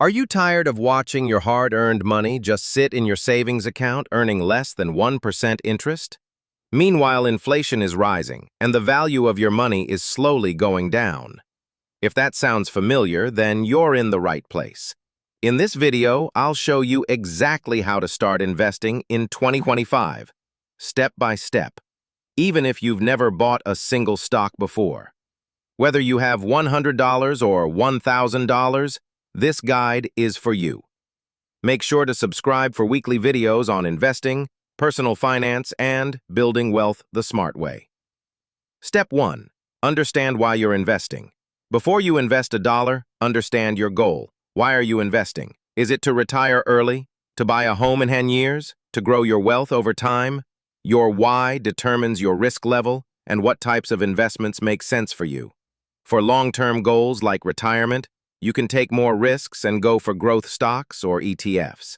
Are you tired of watching your hard-earned money just sit in your savings account earning less than 1% interest? Meanwhile, inflation is rising, and the value of your money is slowly going down. If that sounds familiar, then you're in the right place. In this video, I'll show you exactly how to start investing in 2025, step by step, even if you've never bought a single stock before. Whether you have $100 or $1,000, this guide is for you. Make sure to subscribe for weekly videos on investing, personal finance, and building wealth the smart way. Step 1. Understand why you're investing. Before you invest a dollar, understand your goal. Why are you investing? Is it to retire early? To buy a home in 10 years? To grow your wealth over time? Your why determines your risk level and what types of investments make sense for you. For long-term goals like retirement, you can take more risks and go for growth stocks or ETFs.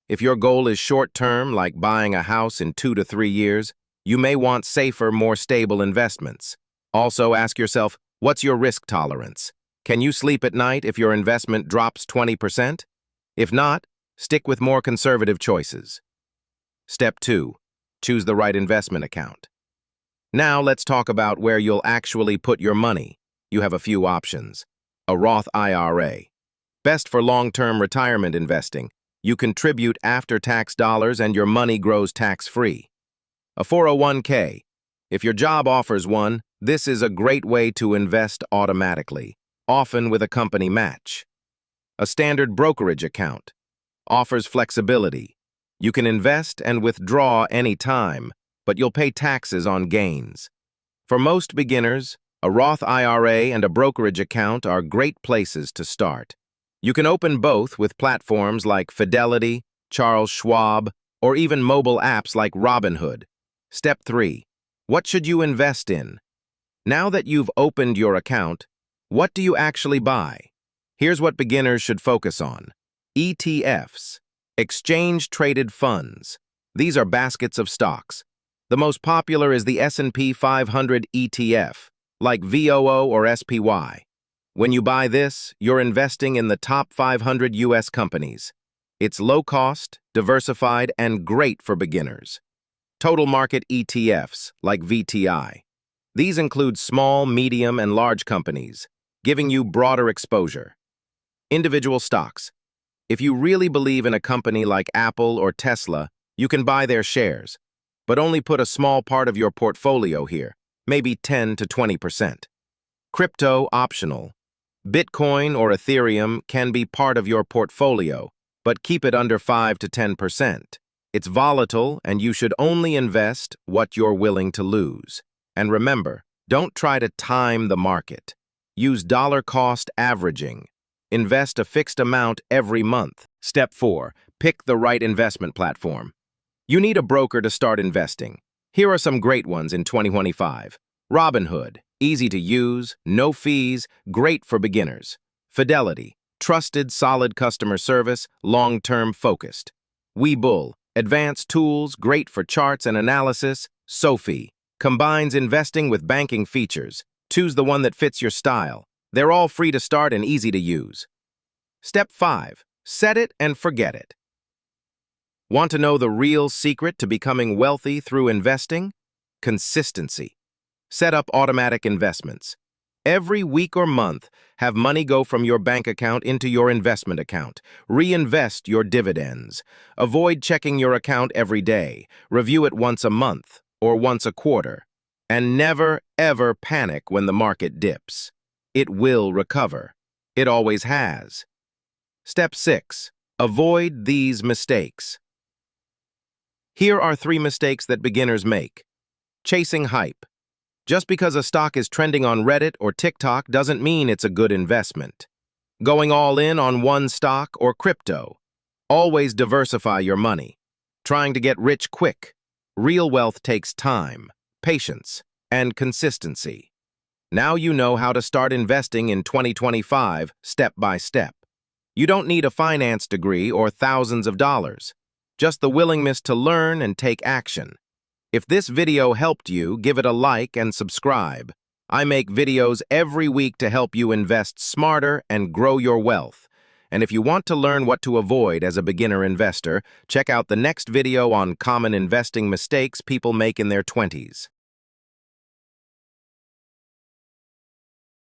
If your goal is short-term, like buying a house in 2 to 3 years, you may want safer, more stable investments. Also, ask yourself, what's your risk tolerance? Can you sleep at night if your investment drops 20%? If not, stick with more conservative choices. Step 2. Choose the right investment account. Now let's talk about where you'll actually put your money. You have a few options. A Roth IRA. Best for long-term retirement investing. You contribute after-tax dollars and your money grows tax-free. A 401k. If your job offers one, this is a great way to invest automatically, often with a company match. A standard brokerage account. Offers flexibility. You can invest and withdraw any time, but you'll pay taxes on gains. For most beginners, a Roth IRA and a brokerage account are great places to start. You can open both with platforms like Fidelity, Charles Schwab, or even mobile apps like Robinhood. Step 3. What should you invest in? Now that you've opened your account, what do you actually buy? Here's what beginners should focus on. ETFs, exchange-traded funds. These are baskets of stocks. The most popular is the S&P 500 ETF, like VOO or SPY. When you buy this, you're investing in the top 500 U.S. companies. It's low-cost, diversified, and great for beginners. Total market ETFs, like VTI. These include small, medium, and large companies, giving you broader exposure. Individual stocks. If you really believe in a company like Apple or Tesla, you can buy their shares, but only put a small part of your portfolio here, maybe 10 to 20%. Crypto optional. Bitcoin or Ethereum can be part of your portfolio, but keep it under 5 to 10%. It's volatile, and you should only invest what you're willing to lose. And remember, don't try to time the market. Use dollar-cost averaging. Invest a fixed amount every month. Step 4. Pick the right investment platform. You need a broker to start investing. Here are some great ones in 2025. Robinhood, easy to use, no fees, great for beginners. Fidelity, trusted, solid customer service, long-term focused. Webull, advanced tools, great for charts and analysis. Sophie, combines investing with banking features. Choose the one that fits your style. They're all free to start and easy to use. Step 5. Set it and forget it. Want to know the real secret to becoming wealthy through investing? Consistency. Set up automatic investments. Every week or month, have money go from your bank account into your investment account. Reinvest your dividends. Avoid checking your account every day. Review it once a month or once a quarter. And never, ever panic when the market dips. It will recover. It always has. Step 6. Avoid these mistakes. Here are 3 mistakes that beginners make. Chasing hype. Just because a stock is trending on Reddit or TikTok doesn't mean it's a good investment. Going all in on one stock or crypto. Always diversify your money. Trying to get rich quick. Real wealth takes time, patience, and consistency. Now you know how to start investing in 2025 step by step. You don't need a finance degree or thousands of dollars. Just the willingness to learn and take action. If this video helped you, give it a like and subscribe. I make videos every week to help you invest smarter and grow your wealth. And if you want to learn what to avoid as a beginner investor, check out the next video on common investing mistakes people make in their 20s.